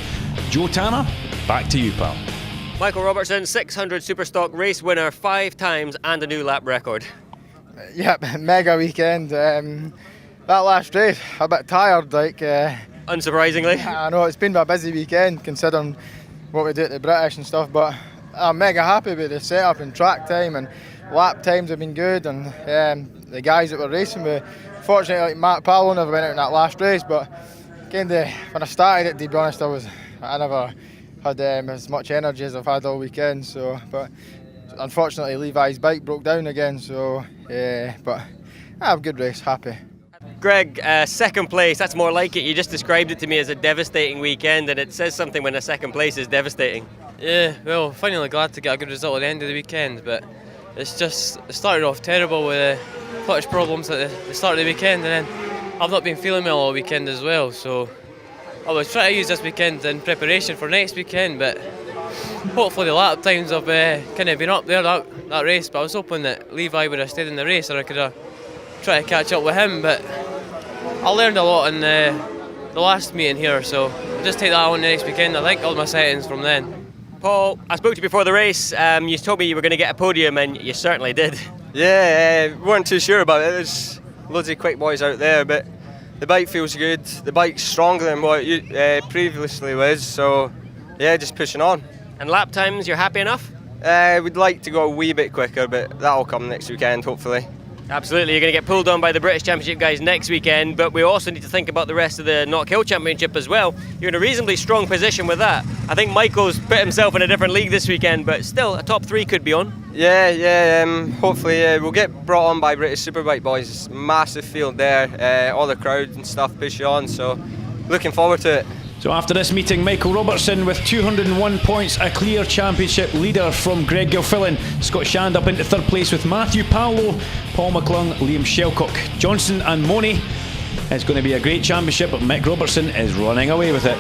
Joe Tanner, back to you, pal. Michael Robertson, 600 Superstock race winner 5 times and a new lap record. Yep, mega weekend. That last race, a bit tired, like. Unsurprisingly. I know, it's been a busy weekend considering what we do at the British and stuff, but I'm mega happy with the setup and track time, and lap times have been good, and the guys that were racing with. Fortunately, like Matt Powell never went out in that last race, but when I started it, to be honest, I never had as much energy as I've had all weekend. So, but unfortunately, Levi's bike broke down again. So, but I have a good race, happy. Greg, second place, that's more like it. You just described it to me as a devastating weekend, and it says something when a second place is devastating. Yeah, well, finally glad to get a good result at the end of the weekend, but it started off terrible with clutch problems at the start of the weekend, and then I've not been feeling well all weekend as well, so I was trying to use this weekend in preparation for next weekend, but hopefully the lap times have kind of been up there that race, but I was hoping that Levi would have stayed in the race and I could have tried to catch up with him, but I learned a lot in the last meeting here, so I'll just take that on the next weekend. I like all my settings from then. Paul, I spoke to you before the race. You told me you were going to get a podium, and you certainly did. Yeah, weren't too sure about it. There's loads of quick boys out there, but the bike feels good. The bike's stronger than what it previously was, so yeah, just pushing on. And lap times, you're happy enough? We'd like to go a wee bit quicker, but that'll come next weekend, hopefully. Absolutely, you're going to get pulled on by the British Championship guys next weekend, but we also need to think about the rest of the Knockhill Championship as well. You're in a reasonably strong position with that. I think Michael's put himself in a different league this weekend, but still, a top 3 could be on. Yeah, hopefully we'll get brought on by British Superbike boys. Massive field there, all the crowd and stuff push you on, so looking forward to it. So after this meeting, Michael Robertson with 201 points, a clear championship leader from Greg Gilfillan. Scott Shand up into third place with Matthew Powell, Paul McClung, Liam Shellcock, Johnson and Money. It's going to be a great championship, but Mick Robertson is running away with it.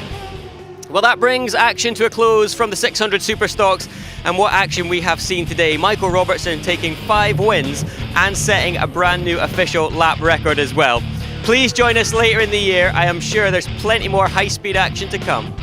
Well, that brings action to a close from the 600 Superstocks, and what action we have seen today. Michael Robertson taking 5 wins and setting a brand new official lap record as well. Please join us later in the year. I am sure there's plenty more high-speed action to come.